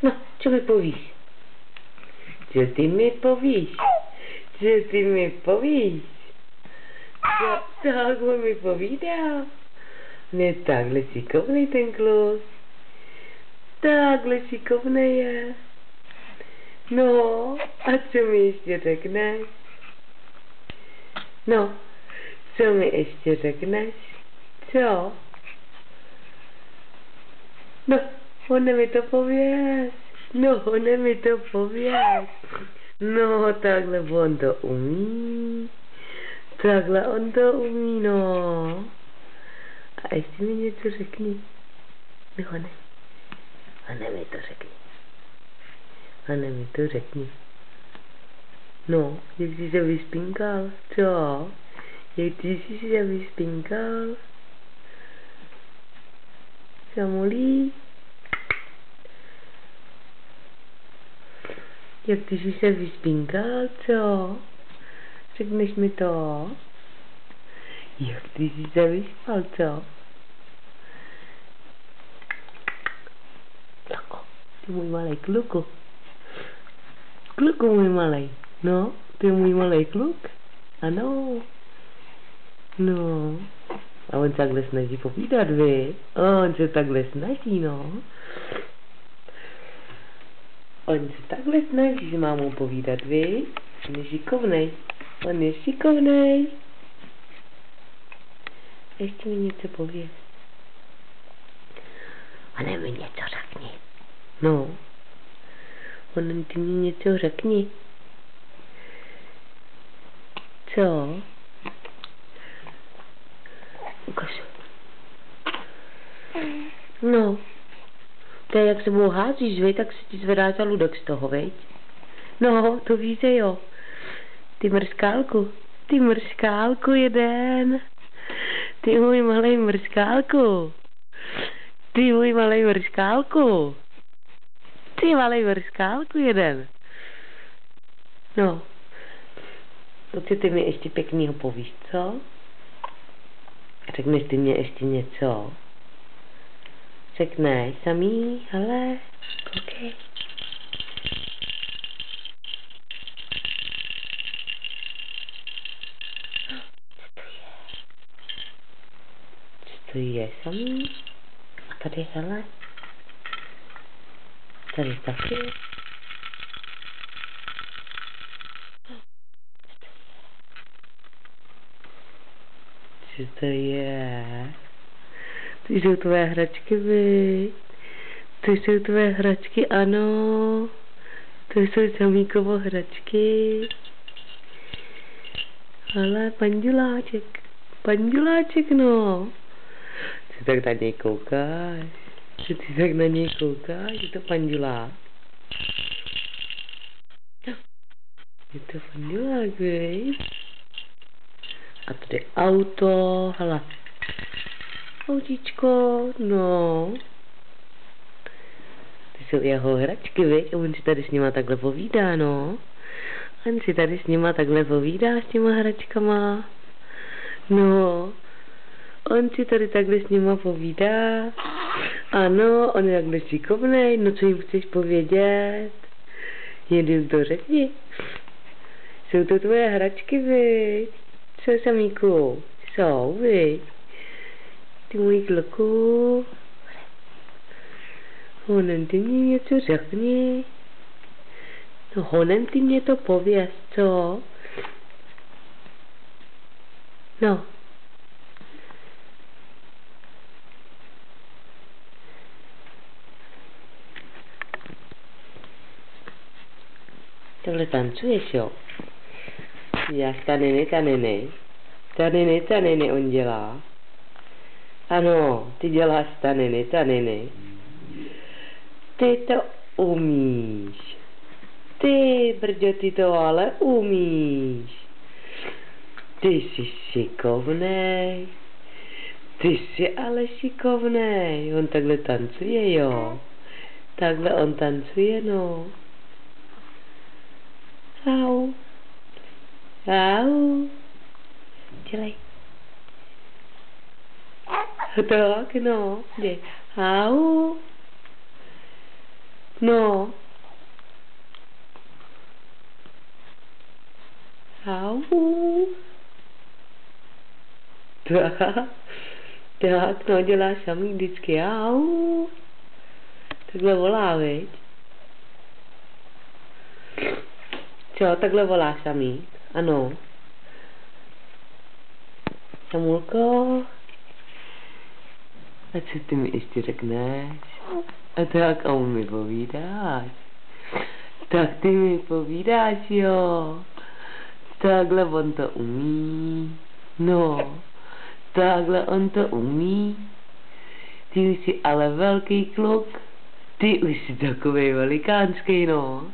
No, co mi povíš? Co ty mi povíš? Co ty mi povíš? Co takhle mi povídá? Ne, takhle šikovnej ten kluk. Takhle šikovnej je. No, a co mi ještě řekneš? No, co mi ještě řekneš? Co? No, ona mi to pověz. No, ona mi to pověz. No, takhle on to umí. Takhle on to umí, no. A ještě mi něco řekni. No, ne. Ona mi to řekni. Ona mi to řekni. No, jak jsi se vyspinkal? Co? Jak ty jsi se vyspinkal? Samolí? Jak ty jsi se vyspinkal? Co? Řekneš mi to? Jak ty jsi se vyspal, co? Jako, ty můj malej kluku. Kluku můj malej. No, ty můj malej kluk. Ano. No. A on se takhle snaží povídat, vy. On se takhle snaží, no. On se takhle snaží s mámou povídat, vy. On je šikovnej. On je šikovnej. Ještě mi něco pověz. A ne mi něco řekni. No. On ty mi něco řekni. Co? Ukaž. No. To je jak sebou házíš, vej, tak se ti zvedá žaludek z toho, veď? No, to víte, jo. Ty mrskálku jeden. Ty můj malej mrskálku. Ty můj malej mrskálku. Ty malej mrskálku jeden. No. To ty mi ještě pěknýho povíš, co? Řekneš ty mě ještě něco? Řekneš samý, hele, koukej. Co to je samý? A tady, hele. Tady taky. Co to je? To jsou tvoje hračky, vy. To jsou tvoje hračky, ano. To jsou Samíkovo hračky. Ale panduláček. Panduláček, no. Co tak na něj koukáš? Co ty tak na něj koukáš? Je to pandulák. Je to pandulák, vy. A tady auto, hele. Autíčko, no. Ty jsou jeho hračky, viď? On si tady s nima takhle povídá, no. On si tady s nima takhle povídá s těma hračkama. No. On si tady takhle s nima povídá. Ano, on je takhle šikovnej. No, co jim chceš povědět? Jednou to řekni. Jsou to tvoje hračky, viď? Co, Samíku? Jsou, viď? Ty můj kluku. Honem, ty mě něco řekni. No, honem, ty mě to pověz, co? No. Takhle tancuješ, jo? Já taniny, on dělá. Ano, ty děláš taniny. Ty to umíš. Ty, brďo, ty to ale umíš. Ty jsi šikovnej. Ty jsi ale šikovnej. On takhle tancuje, jo. Takhle on tancuje, no. Au. Au. Dělej. Tak, no. Dělej. Au. No. Au. Tak, no, děláš samý vždycky, au. Takhle volá, viď? Co, takhle voláš samý? Ano. Samulko? A co ty mi ještě řekneš? A tak, a mi povídáš? Tak ty mi povídáš, jo? Takhle on to umí. No, takhle on to umí. Ty už jsi ale velký kluk. Ty už jsi takovej velikánský, no.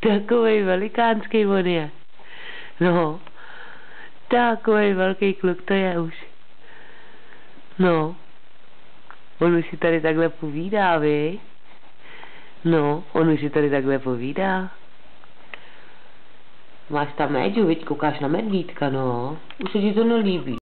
Takovej velikánský on je. No, takovej velký kluk to je už. No, on už si tady takhle povídá, vy? No, on už si tady takhle povídá. Máš tam Méďu, viď? Koukáš na medvídka, no. Už se ti to nelíbí.